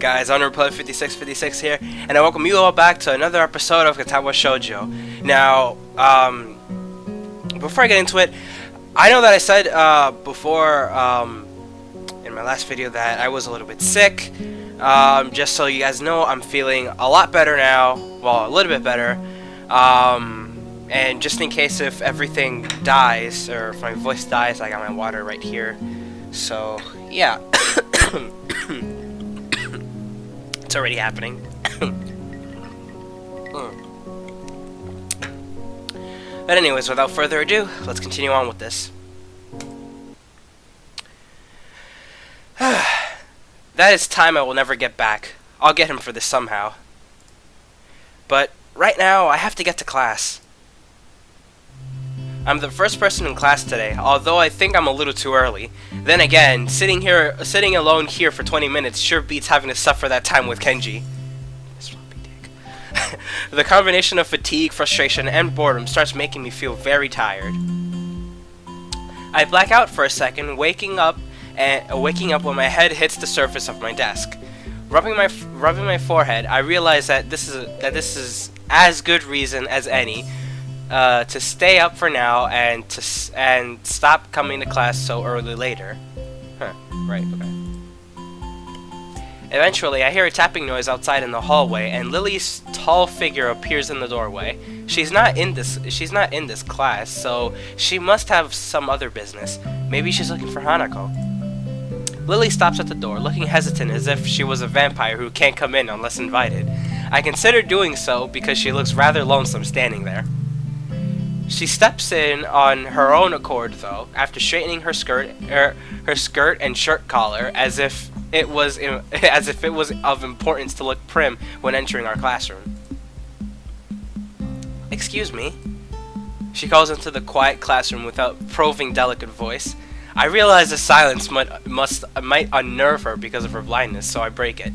Guys, Honorable 5656 here, and I welcome you all back to another episode of Katawa Shoujo. Now, before I get into it, I know that I said before in my last video that I was a little bit sick. Just so you guys know, I'm feeling a lot better now. Well, a little bit better. And just in case if everything dies, or if my voice dies, I got my water right here. So, yeah. It's already happening. But anyways, without further ado, let's continue on with this. That is time I will never get back. I'll get him for this somehow. But right now, I have to get to class. I'm the first person in class today, although I think I'm a little too early. Then again, sitting alone here for 20 minutes sure beats having to suffer that time with Kenji. The combination of fatigue, frustration, and boredom starts making me feel very tired. I black out for a second, waking up when my head hits the surface of my desk. Rubbing my forehead, I realize that this is as good reason as any to stay up for now and stop coming to class so early later. Huh, right, okay. Eventually, I hear a tapping noise outside in the hallway, and Lily's tall figure appears in the doorway. She's not in this class, so she must have some other business. Maybe she's looking for Hanako. Lily stops at the door, looking hesitant as if she was a vampire who can't come in unless invited. I consider doing so because she looks rather lonesome standing there. She steps in on her own accord, though, after straightening her skirt and shirt collar as if it was of importance to look prim when entering our classroom. "Excuse me," she calls into the quiet classroom without probing delicate voice. I realize the silence might unnerve her because of her blindness, so I break it.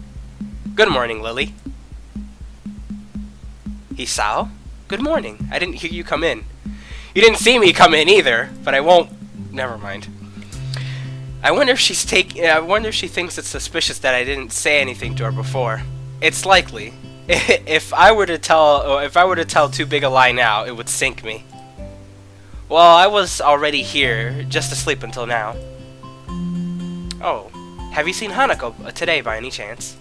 "Good morning, Lily." "Hisao? Good morning. I didn't hear you come in." "You didn't see me come in either, but I won't." Never mind. I wonder if she thinks it's suspicious that I didn't say anything to her before. It's likely. If I were to tell too big a lie now, it would sink me. Well, I was already here, just asleep until now. "Oh, have you seen Hanako today by any chance?"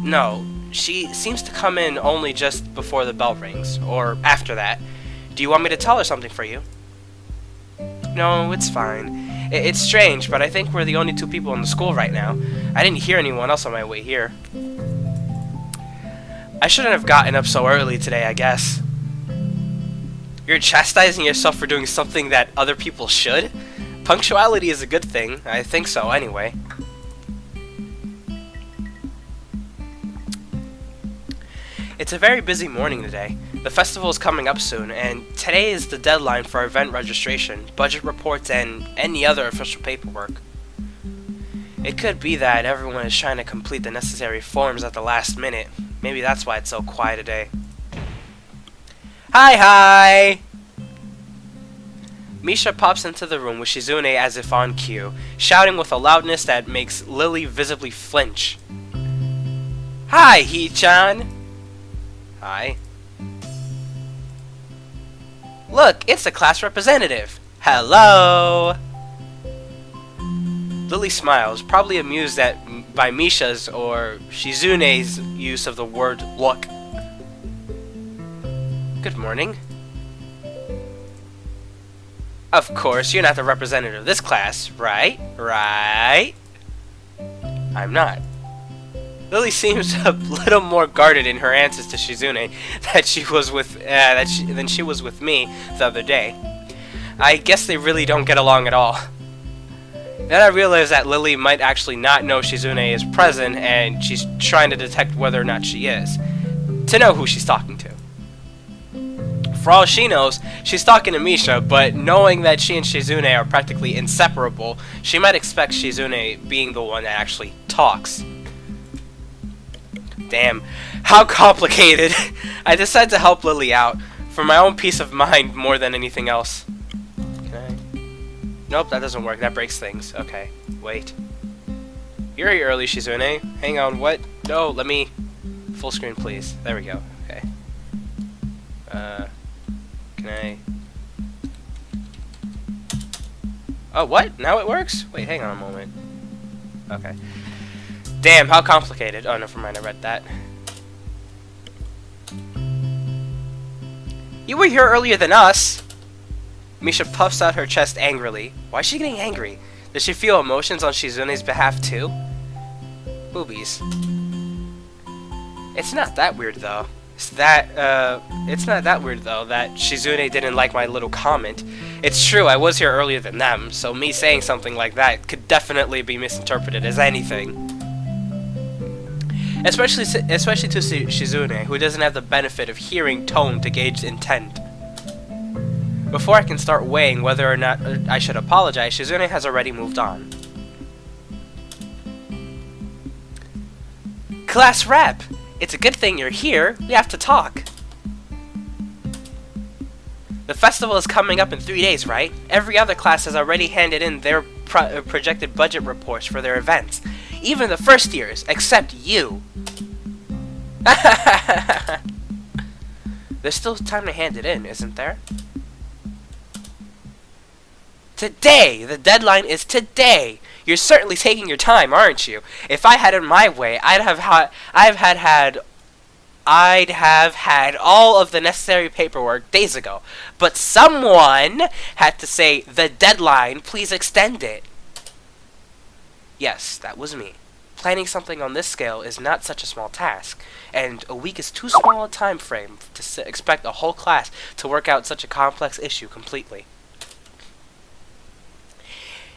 "No, she seems to come in only just before the bell rings, or after that. Do you want me to tell her something for you?" "No, it's fine. It's strange, but I think we're the only two people in the school right now. I didn't hear anyone else on my way here." I shouldn't have gotten up so early today, I guess. You're chastising yourself for doing something that other people should? Punctuality is a good thing. I think so, anyway. It's a very busy morning today. The festival is coming up soon, and today is the deadline for event registration, budget reports, and any other official paperwork. It could be that everyone is trying to complete the necessary forms at the last minute. Maybe that's why it's so quiet today. Hi! Misha pops into the room with Shizune as if on cue, shouting with a loudness that makes Lily visibly flinch. "Hi, Hee-chan!" "Hi." "Look, it's the class representative! Hello!" Lily smiles, probably amused by Misha's or Shizune's use of the word look. "Good morning." "Of course, you're not the representative of this class, right? Right?" "I'm not." Lily seems a little more guarded in her answers to Shizune than she was with me the other day. I guess they really don't get along at all. Then I realize that Lily might actually not know Shizune is present, and she's trying to detect whether or not she is, to know who she's talking to. For all she knows, she's talking to Misha, but knowing that she and Shizune are practically inseparable, she might expect Shizune being the one that actually talks. Damn, how complicated. I decided to help Lily out, for my own peace of mind more than anything else. Can I? Nope, that doesn't work. That breaks things. Okay, wait. You're here early, Shizune. Hang on, what? No, let me... Full screen, please. There we go. Okay. Can I... Oh, what? Now it works? Wait, hang on a moment. Okay. Damn, how complicated. Oh, never mind, I read that. You were here earlier than us! Misha puffs out her chest angrily. Why is she getting angry? Does she feel emotions on Shizune's behalf too? Boobies. It's not that weird though. It's not that weird though that Shizune didn't like my little comment. It's true, I was here earlier than them, so me saying something like that could definitely be misinterpreted as anything. Especially to Shizune, who doesn't have the benefit of hearing tone to gauge intent. Before I can start weighing whether or not I should apologize, Shizune has already moved on. Class rep! It's a good thing you're here. We have to talk. The festival is coming up in 3 days, right? Every other class has already handed in their projected budget reports for their events. Even the first years, except you. There's still time to hand it in, isn't there? Today! The deadline is today! You're certainly taking your time, aren't you? If I had it my way, I'd have had all of the necessary paperwork days ago. But someone had to say, the deadline, please extend it. Yes, that was me. Planning something on this scale is not such a small task, and a week is too small a time frame to expect a whole class to work out such a complex issue completely.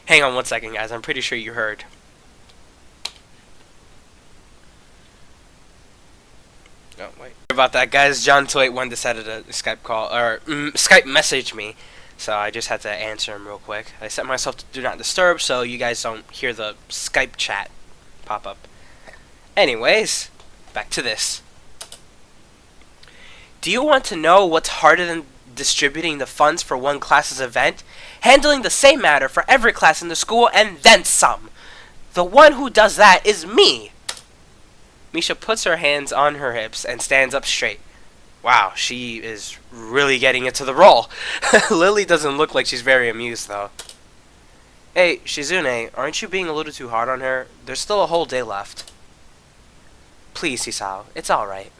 Hang on one second, guys. I'm pretty sure you heard. Oh, wait. Sorry about that, guys. John Toit wanted to set a Skype call, or Skype message me, so I just had to answer him real quick. I set myself to do not disturb, so you guys don't hear the Skype chat pop up. Anyways, back to this. Do you want to know what's harder than distributing the funds for one class's event? Handling the same matter for every class in the school and then some. The one who does that is me. Misha puts her hands on her hips and stands up straight. Wow, she is really getting into the role. Lily doesn't look like she's very amused though. Hey, Shizune, aren't you being a little too hard on her? There's still a whole day left. Please, Hisao, it's alright.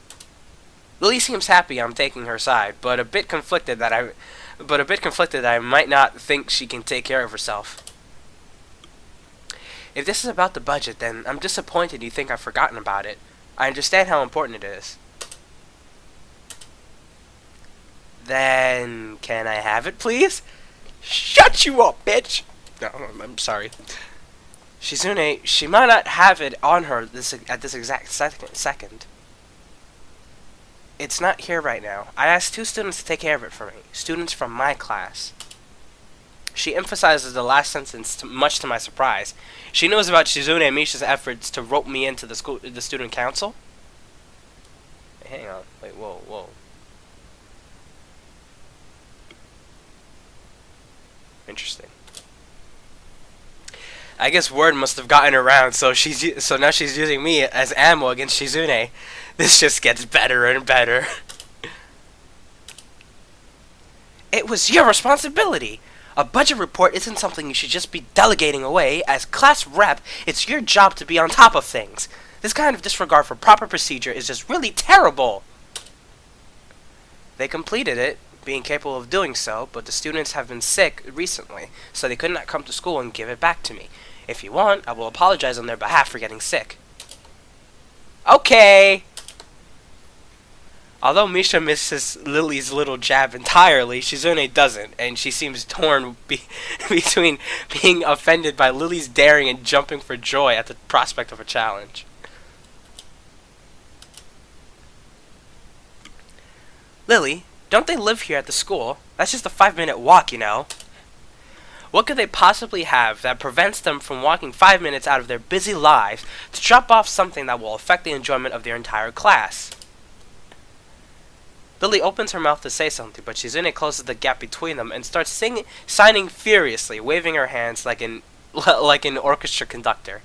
Lily seems happy I'm taking her side, but a bit conflicted that I might not think she can take care of herself. If this is about the budget, then I'm disappointed you think I've forgotten about it. I understand how important it is. Then, can I have it, please? Shut you up, bitch! No, I'm sorry. Shizune, she might not have it on her at this exact second. It's not here right now. I asked 2 students to take care of it for me. Students from my class. She emphasizes the last sentence much to my surprise. She knows about Shizune and Misha's efforts to rope me into the student council. Hey, hang on. Wait, whoa. Interesting. I guess word must have gotten around, so now she's using me as ammo against Shizune. This just gets better and better. It was your responsibility. A budget report isn't something you should just be delegating away. As class rep, it's your job to be on top of things. This kind of disregard for proper procedure is just really terrible. They completed it, being capable of doing so, but the students have been sick recently, so they could not come to school and give it back to me. If you want, I will apologize on their behalf for getting sick. Okay! Although Misha misses Lily's little jab entirely, Shizune doesn't, and she seems torn between being offended by Lily's daring and jumping for joy at the prospect of a challenge. Lily, don't they live here at the school? That's just a 5-minute walk, you know. What could they possibly have that prevents them from walking 5 minutes out of their busy lives to drop off something that will affect the enjoyment of their entire class? Lily opens her mouth to say something, but Shizune closes the gap between them and starts signing furiously, waving her hands like an orchestra conductor.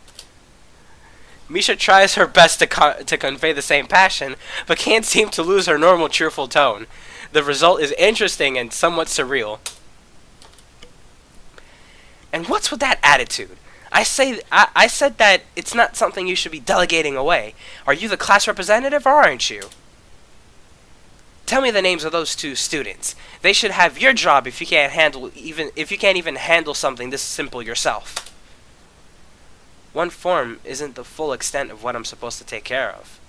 Misha tries her best to convey the same passion, but can't seem to lose her normal cheerful tone. The result is interesting and somewhat surreal. And what's with that attitude? I said that it's not something you should be delegating away. Are you the class representative or aren't you? Tell me the names of those 2 students. They should have your job if you can't even handle something this simple yourself. One form isn't the full extent of what I'm supposed to take care of.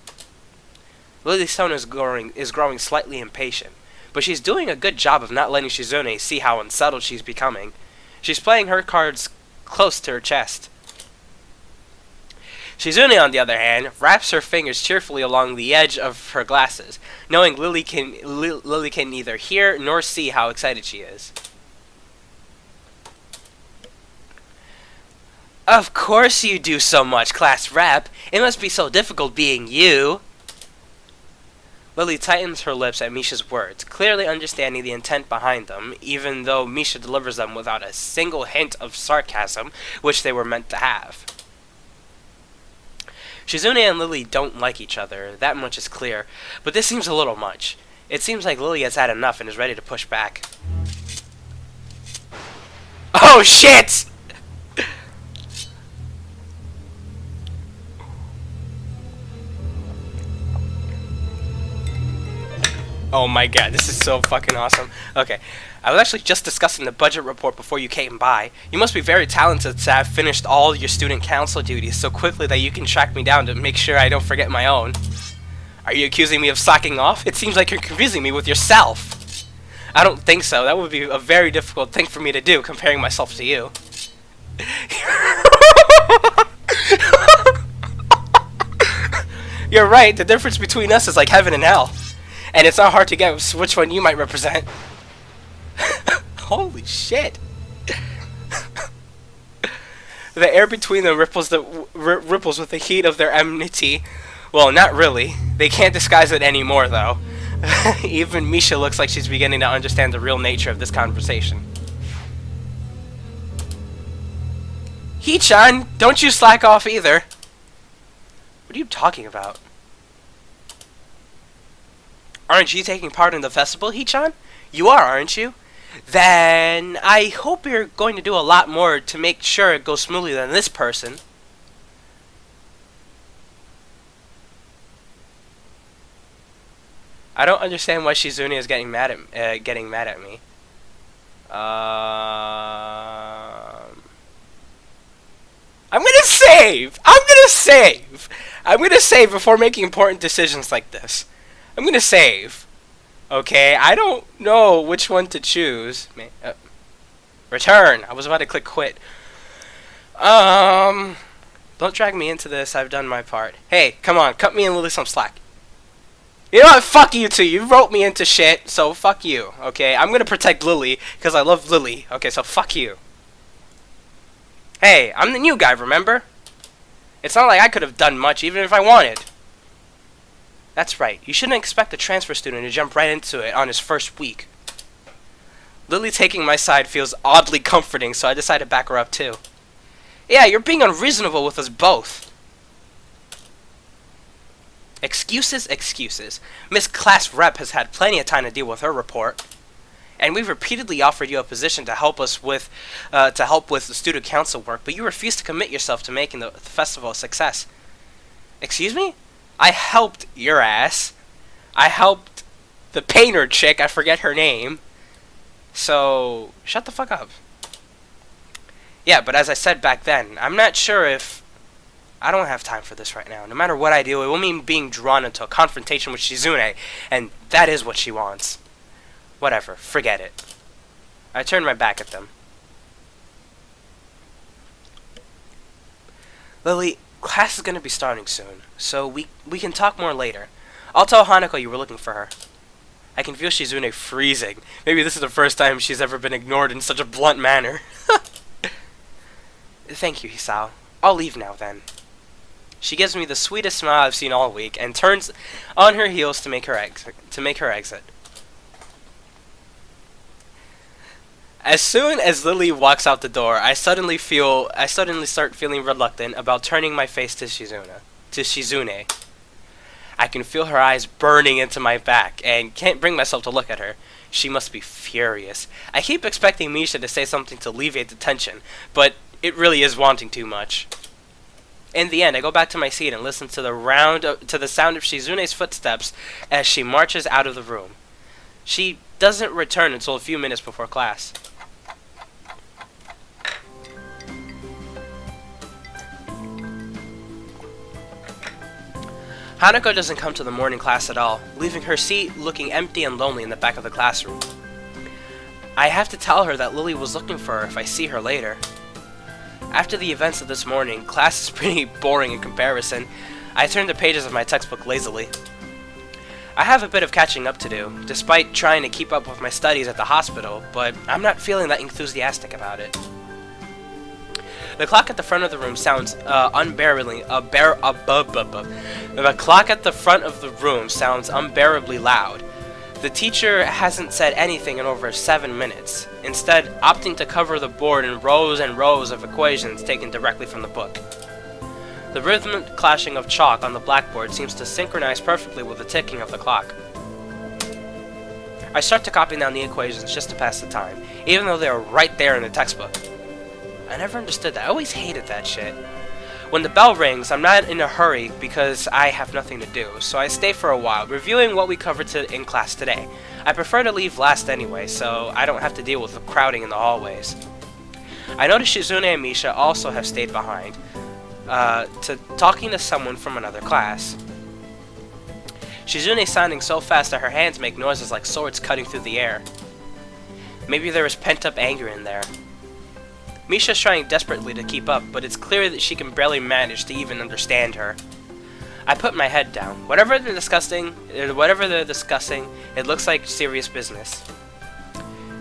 Lily's tone is growing slightly impatient, but she's doing a good job of not letting Shizune see how unsettled she's becoming. She's playing her cards close to her chest. Shizune, on the other hand, wraps her fingers cheerfully along the edge of her glasses, knowing Lily can neither hear nor see how excited she is. Of course you do so much, class rep. It must be so difficult being you. Lily tightens her lips at Misha's words, clearly understanding the intent behind them, even though Misha delivers them without a single hint of sarcasm, which they were meant to have. Shizune and Lily don't like each other, that much is clear, but this seems a little much. It seems like Lily has had enough and is ready to push back. Oh shit! Oh my god, this is so fucking awesome. Okay, I was actually just discussing the budget report before you came by. You must be very talented to have finished all your student council duties so quickly that you can track me down to make sure I don't forget my own. Are you accusing me of slacking off? It seems like you're confusing me with yourself. I don't think so. That would be a very difficult thing for me to do, comparing myself to you. You're right, the difference between us is like heaven and hell. And it's not hard to guess which one you might represent. Holy shit. The air between them ripples with the heat of their enmity. Well, not really. They can't disguise it anymore, though. Even Misha looks like she's beginning to understand the real nature of this conversation. Hee-chan, don't you slack off either. What are you talking about? Aren't you taking part in the festival, Hee-chan? You are, aren't you? Then I hope you're going to do a lot more to make sure it goes smoothly than this person. I don't understand why Shizune is getting mad at me. I'm gonna save! I'm gonna save before making important decisions like this. I'm gonna save. Okay, I don't know which one to choose. Return! I was about to click quit. Don't drag me into this, I've done my part. Hey, come on, cut me and Lily some slack. You know what, fuck you two, you wrote me into shit, so fuck you, okay? I'm gonna protect Lily, because I love Lily, okay, so fuck you. Hey, I'm the new guy, remember? It's not like I could have done much, even if I wanted. That's right. You shouldn't expect a transfer student to jump right into it on his first week. Lily taking my side feels oddly comforting, so I decide to back her up too. Yeah, you're being unreasonable with us both. Excuses, excuses. Miss Class Rep has had plenty of time to deal with her report. And we've repeatedly offered you a position to help us with, the student council work, but you refuse to commit yourself to making the festival a success. Excuse me? I helped your ass. I helped the painter chick, I forget her name. So, shut the fuck up. Yeah, but as I said back then, I'm not sure if... I don't have time for this right now. No matter what I do, it will mean being drawn into a confrontation with Shizune, and that is what she wants. Whatever, forget it. I turned my back at them. Lily, class is going to be starting soon, so we can talk more later. I'll tell Hanako you were looking for her. I can feel Shizune freezing. Maybe this is the first time she's ever been ignored in such a blunt manner. Thank you, Hisao. I'll leave now, then. She gives me the sweetest smile I've seen all week, and turns on her heels to make her exit. As soon as Lily walks out the door, I suddenly start feeling reluctant about turning my face to Shizune. I can feel her eyes burning into my back and can't bring myself to look at her. She must be furious. I keep expecting Misha to say something to alleviate the tension, but it really is wanting too much. In the end, I go back to my seat and listen to the sound of Shizune's footsteps as she marches out of the room. She doesn't return until a few minutes before class. Hanako doesn't come to the morning class at all, leaving her seat looking empty and lonely in the back of the classroom. I have to tell her that Lily was looking for her if I see her later. After the events of this morning, class is pretty boring in comparison. I turn the pages of my textbook lazily. I have a bit of catching up to do, despite trying to keep up with my studies at the hospital, but I'm not feeling that enthusiastic about it. The clock at the front of the room sounds unbearably loud. The teacher hasn't said anything in over 7 minutes, instead opting to cover the board in rows and rows of equations taken directly from the book. The rhythmic clashing of chalk on the blackboard seems to synchronize perfectly with the ticking of the clock. I start to copy down the equations just to pass the time, even though they are right there in the textbook. I never understood that. I always hated that shit. When the bell rings, I'm not in a hurry because I have nothing to do, so I stay for a while, reviewing what we covered in class today. I prefer to leave last anyway, so I don't have to deal with the crowding in the hallways. I notice Shizune and Misha also have stayed behind, talking to someone from another class. Shizune is sounding so fast that her hands make noises like swords cutting through the air. Maybe there is pent-up anger in there. Misha's trying desperately to keep up, but it's clear that she can barely manage to even understand her. I put my head down. Whatever they're discussing, it looks like serious business.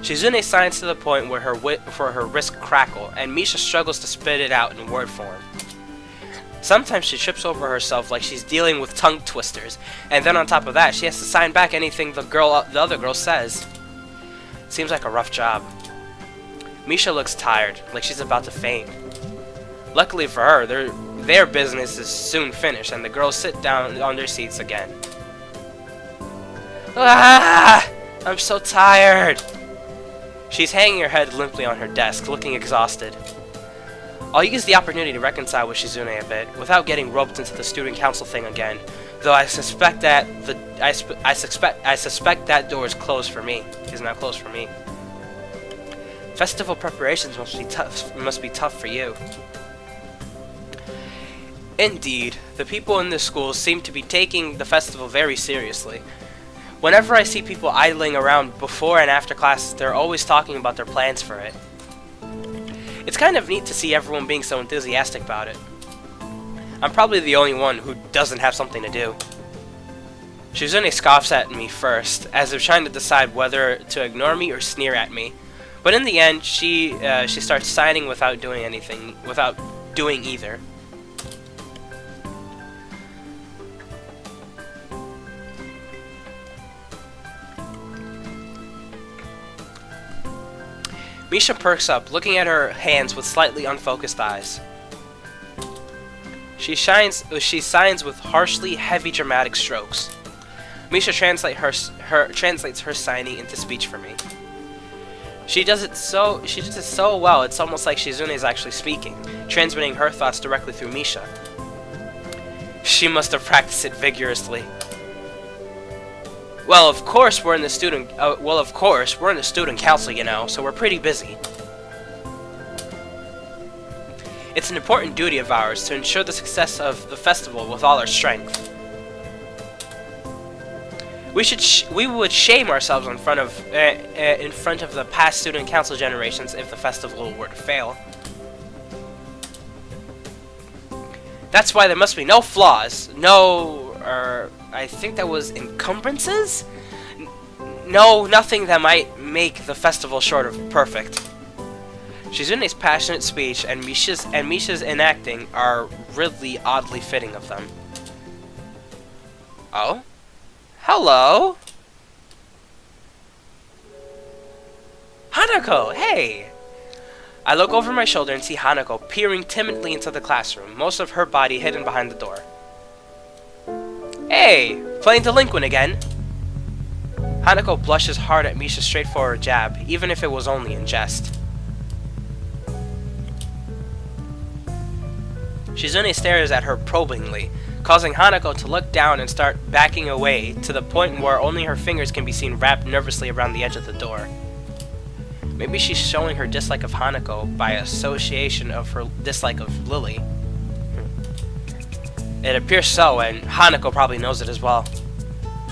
Shizune signs to the point where her wrists crackle, and Misha struggles to spit it out in word form. Sometimes she trips over herself like she's dealing with tongue twisters, and then on top of that, she has to sign back anything the other girl says. Seems like a rough job. Misha looks tired, like she's about to faint. Luckily for her, their business is soon finished, and the girls sit down on their seats again. Ah! I'm so tired! She's hanging her head limply on her desk, looking exhausted. I'll use the opportunity to reconcile with Shizune a bit, without getting roped into the student council thing again, though I suspect that that door is closed for me. Is now closed for me. Festival preparations must be tough for you. Indeed, the people in this school seem to be taking the festival very seriously. Whenever I see people idling around before and after classes, they're always talking about their plans for it. It's kind of neat to see everyone being so enthusiastic about it. I'm probably the only one who doesn't have something to do. Shizune scoffs at me first, as if trying to decide whether to ignore me or sneer at me. But in the end, she starts signing without doing either. Misha perks up, looking at her hands with slightly unfocused eyes. She signs with harshly heavy dramatic strokes. Misha translates her signing into speech for me. She does it so well, it's almost like Shizune is actually speaking, transmitting her thoughts directly through Misha. She must have practiced it vigorously. Well, of course we're in the student council, you know, so we're pretty busy. It's an important duty of ours to ensure the success of the festival with all our strength. We would shame ourselves in front of the past student council generations if the festival were to fail. That's why there must be no flaws, I think that was encumbrances? Nothing that might make the festival short of perfect. Shizune's passionate speech and Misha's enacting are really oddly fitting of them. Oh? Hello? Hanako! Hey! I look over my shoulder and see Hanako peering timidly into the classroom, most of her body hidden behind the door. Hey! Playing delinquent again! Hanako blushes hard at Misha's straightforward jab, even if it was only in jest. Shizune stares at her probingly, causing Hanako to look down and start backing away to the point where only her fingers can be seen wrapped nervously around the edge of the door. Maybe she's showing her dislike of Hanako by association of her dislike of Lily. It appears so, and Hanako probably knows it as well.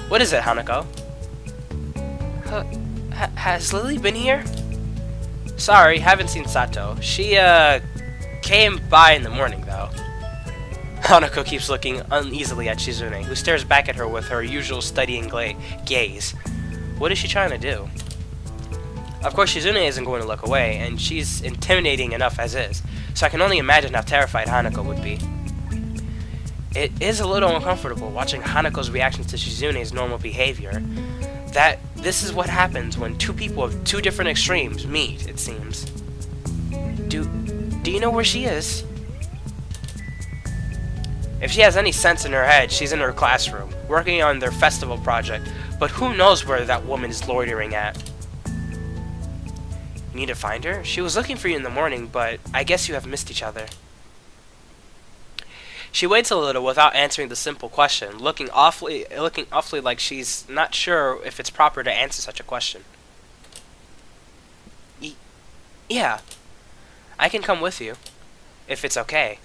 What is it, Hanako? Has Lily been here? Sorry, haven't seen Sato. She, came by in the morning, though. Hanako keeps looking uneasily at Shizune, who stares back at her with her usual studying gaze. What is she trying to do? Of course, Shizune isn't going to look away, and she's intimidating enough as is, so I can only imagine how terrified Hanako would be. It is a little uncomfortable watching Hanako's reaction to Shizune's normal behavior. That this is what happens when two people of two different extremes meet, it seems. Do you know where she is? If she has any sense in her head, she's in her classroom, working on their festival project, but who knows where that woman is loitering at? You need to find her? She was looking for you in the morning, but I guess you have missed each other. She waits a little without answering the simple question, looking awfully like she's not sure if it's proper to answer such a question. Yeah, I can come with you, if it's okay.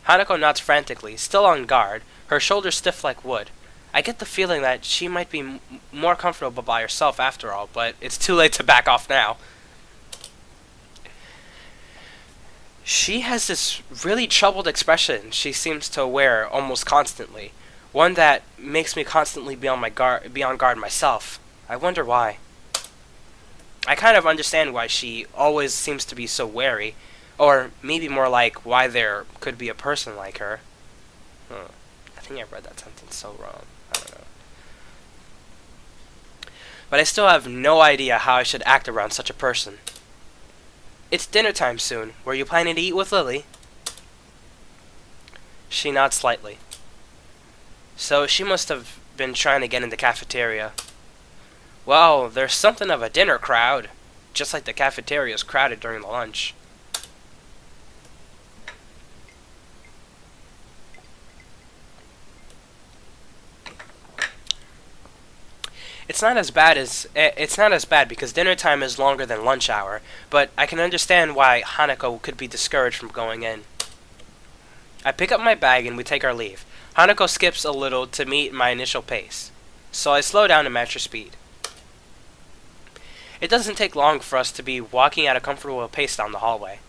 Hanako nods frantically, still on guard, her shoulders stiff like wood. I get the feeling that she might be more comfortable by herself after all, but it's too late to back off now. She has this really troubled expression she seems to wear almost constantly, one that makes me constantly be on guard myself. I wonder why. I kind of understand why she always seems to be so wary, or maybe more like why there could be a person like her. I think I read that sentence so wrong. I don't know. But I still have no idea how I should act around such a person. It's dinner time soon. Were you planning to eat with Lily? She nods slightly. So she must have been trying to get in the cafeteria. Well, there's something of a dinner crowd, just like the cafeteria is crowded during the lunch. It's not as bad because dinner time is longer than lunch hour, but I can understand why Hanako could be discouraged from going in. I pick up my bag and we take our leave. Hanako skips a little to meet my initial pace, so I slow down to match her speed. It doesn't take long for us to be walking at a comfortable pace down the hallway.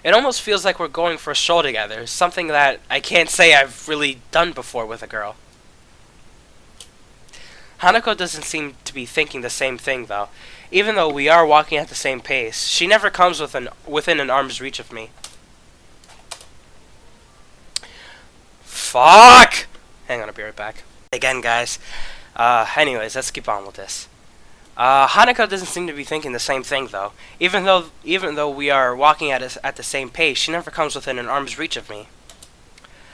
It almost feels like we're going for a stroll together, something that I can't say I've really done before with a girl. Hanako doesn't seem to be thinking the same thing, though. Even though we are walking at the same pace, she never comes within an arm's reach of me. Fuck! Hang on, I'll be right back. Again, guys. Anyways, let's keep on with this. Hanako doesn't seem to be thinking the same thing, though. Even though we are walking at the same pace, she never comes within an arm's reach of me.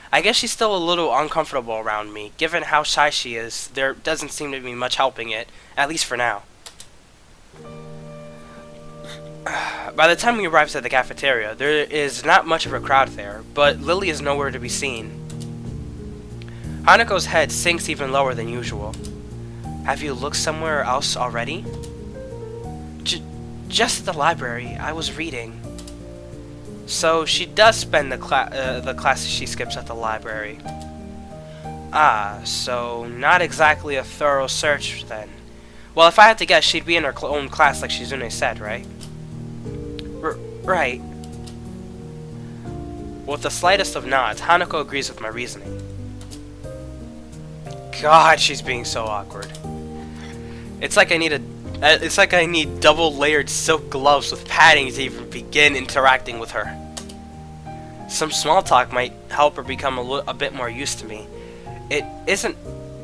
I guess she's still a little uncomfortable around me. Given how shy she is, there doesn't seem to be much helping it, at least for now. By the time we arrive at the cafeteria, there is not much of a crowd there, but Lily is nowhere to be seen. Hanako's head sinks even lower than usual. Have you looked somewhere else already? Just at the library. I was reading. So she does spend the classes she skips at the library. Ah, so not exactly a thorough search then. Well, if I had to guess, she'd be in her own class like Shizune said, right? Right. With the slightest of nods, Hanako agrees with my reasoning. God, she's being so awkward. It's like I need double-layered silk gloves with padding to even begin interacting with her. Some small talk might help her become a bit more used to me. It isn't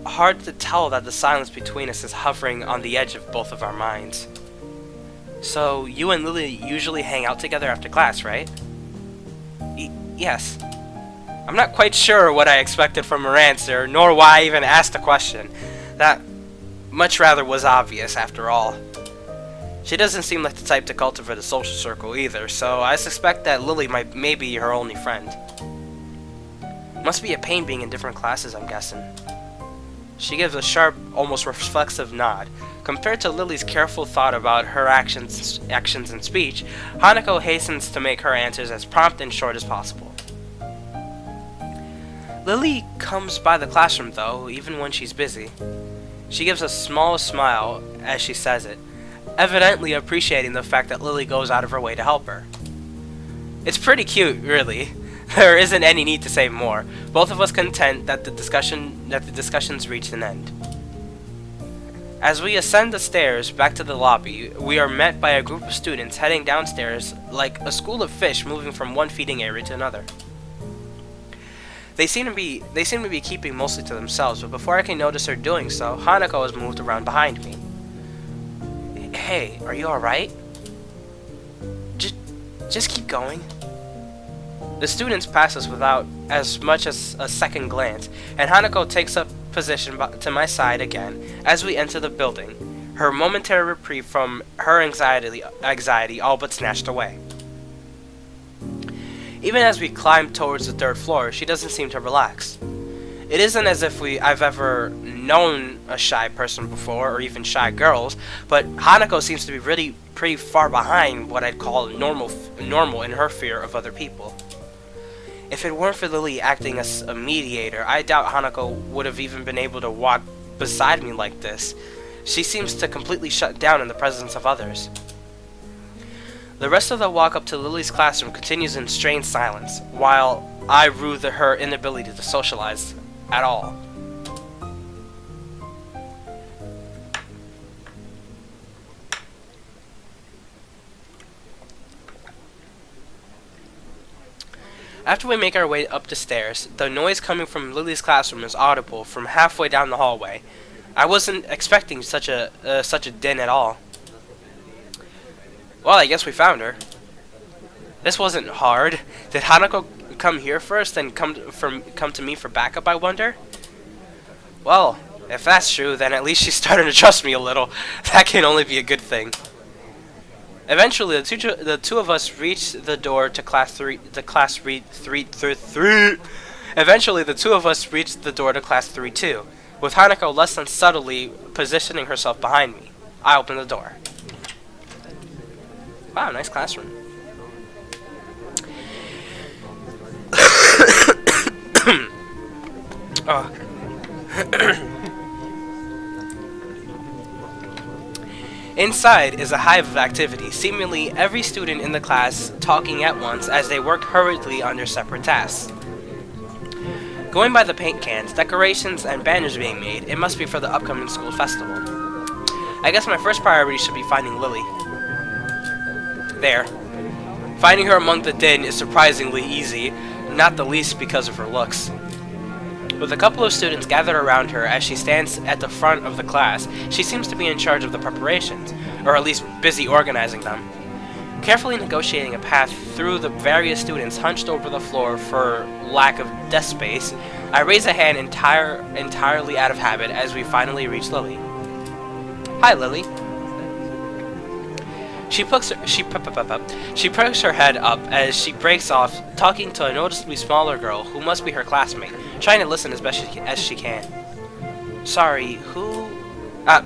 hard to tell that the silence between us is hovering on the edge of both of our minds. So, you and Lily usually hang out together after class, right? Yes. I'm not quite sure what I expected from her answer, nor why I even asked the question. That much rather was obvious, after all. She doesn't seem like the type to cultivate a social circle either, so I suspect that Lily may be her only friend. Must be a pain being in different classes, I'm guessing. She gives a sharp, almost reflexive nod. Compared to Lily's careful thought about her actions and speech, Hanako hastens to make her answers as prompt and short as possible. Lily comes by the classroom, though, even when she's busy. She gives a small smile as she says it, evidently appreciating the fact that Lily goes out of her way to help her. It's pretty cute, really. There isn't any need to say more. Both of us content that the discussions reached an end. As we ascend the stairs back to the lobby, we are met by a group of students heading downstairs like a school of fish moving from one feeding area to another. They seem to be keeping mostly to themselves, but before I can notice her doing so, Hanako has moved around behind me. Hey, are you alright? Just keep going. The students pass us without as much as a second glance, and Hanako takes up position to my side again as we enter the building, her momentary reprieve from her anxiety all but snatched away. Even as we climb towards the third floor, she doesn't seem to relax. It isn't as if I've ever known a shy person before, or even shy girls, but Hanako seems to be really pretty far behind what I'd call normal in her fear of other people. If it weren't for Lily acting as a mediator, I doubt Hanako would have even been able to walk beside me like this. She seems to completely shut down in the presence of others. The rest of the walk up to Lily's classroom continues in strained silence, while I rue her inability to socialize at all. After we make our way up the stairs, the noise coming from Lily's classroom is audible from halfway down the hallway. I wasn't expecting such a din at all. Well, I guess we found her. This wasn't hard. Did Hanako come here first and come to me for backup, I wonder? Well, if that's true, then at least she's starting to trust me a little. That can only be a good thing. Eventually, the two of us reached the door to class 3. Eventually, the two of us reached the door to class 3-2, with Hanako less than subtly positioning herself behind me. I opened the door. Wow, nice classroom. Oh. Inside is a hive of activity, seemingly every student in the class talking at once as they work hurriedly on their separate tasks. Going by the paint cans, decorations, and banners being made, it must be for the upcoming school festival. I guess my first priority should be finding Lily. There. Finding her among the din is surprisingly easy, not the least because of her looks. With a couple of students gathered around her as she stands at the front of the class, she seems to be in charge of the preparations, or at least busy organizing them. Carefully negotiating a path through the various students hunched over the floor for lack of desk space, I raise a hand entirely out of habit as we finally reach Lily. Hi, Lily. She pokes her head up as she breaks off, talking to a noticeably smaller girl who must be her classmate, trying to listen as best as she can. Sorry, who?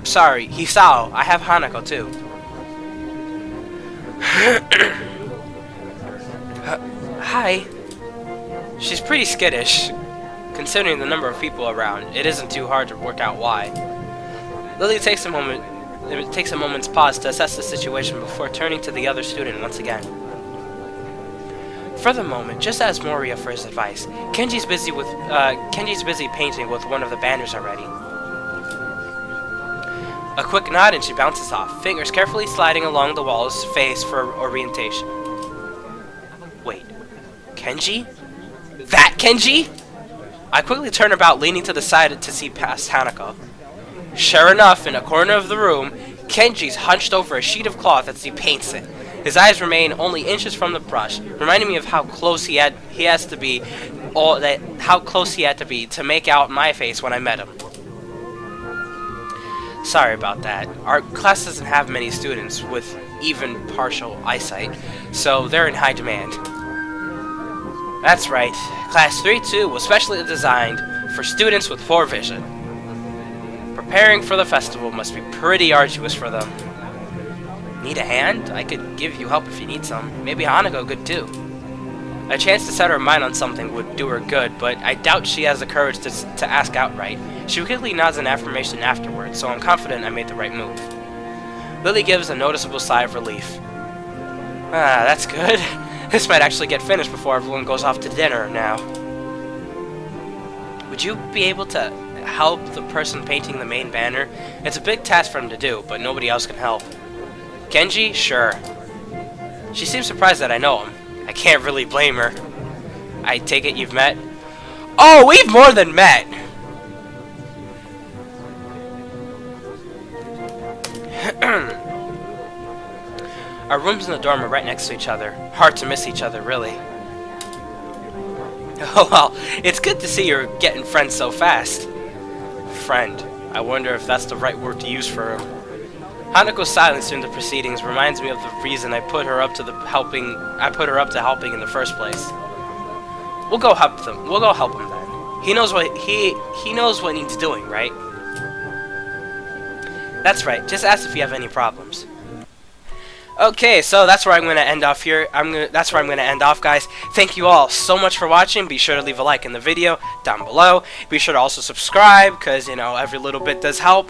Sorry, Hisao. I have Hanako too. Hi. She's pretty skittish. Considering the number of people around, it isn't too hard to work out why. Lily takes a moment's pause to assess the situation before turning to the other student once again. For the moment, just ask Moria for his advice. Kenji's busy painting with one of the banners already. A quick nod and she bounces off, fingers carefully sliding along the wall's face for orientation. Wait, Kenji? That Kenji? I quickly turn about, leaning to the side to see past Hanako. Sure enough, in a corner of the room, Kenji's hunched over a sheet of cloth as he paints it. His eyes remain only inches from the brush, reminding me of how close he had to be to make out my face when I met him. Sorry about that. Our class doesn't have many students with even partial eyesight, so they're in high demand. That's right. Class 3-2 was specially designed for students with poor vision. Preparing for the festival must be pretty arduous for them. Need a hand? I could give you help if you need some. Maybe Hanako could too. A chance to set her mind on something would do her good, but I doubt she has the courage to ask outright. She quickly nods an affirmation afterwards, so I'm confident I made the right move. Lily gives a noticeable sigh of relief. Ah, that's good. This might actually get finished before everyone goes off to dinner now. Would you be able to help the person painting the main banner? It's a big task for him to do, but nobody else can help. Kenji? Sure. She seems surprised that I know him. I can't really blame her. I take it you've met? Oh, we've more than met! Our rooms in the dorm are right next to each other. Hard to miss each other, really. Oh well, it's good to see you're getting friends so fast. Friend. I wonder if that's the right word to use for him. Hanako's silence during the proceedings reminds me of the reason I put her up to helping in the first place. We'll go help them. We'll go help him then. He knows what needs doing, right? That's right. Just ask if you have any problems. Okay, so that's where I'm going to end off here. That's where I'm going to end off, guys. Thank you all so much for watching. Be sure to leave a like in the video down below. Be sure to also subscribe, because, you know, every little bit does help.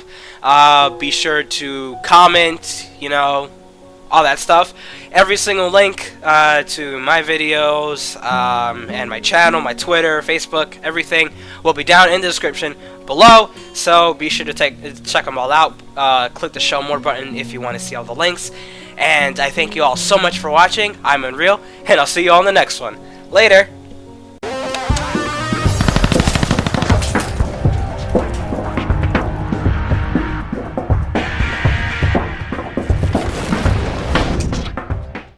Be sure to comment, you know, all that stuff. Every single link to my videos and my channel, my Twitter, Facebook, everything will be down in the description below. So be sure to check them all out. Click the show more button if you want to see all the links. And I thank you all so much for watching. I'm Unreal, and I'll see you all in the next one. Later!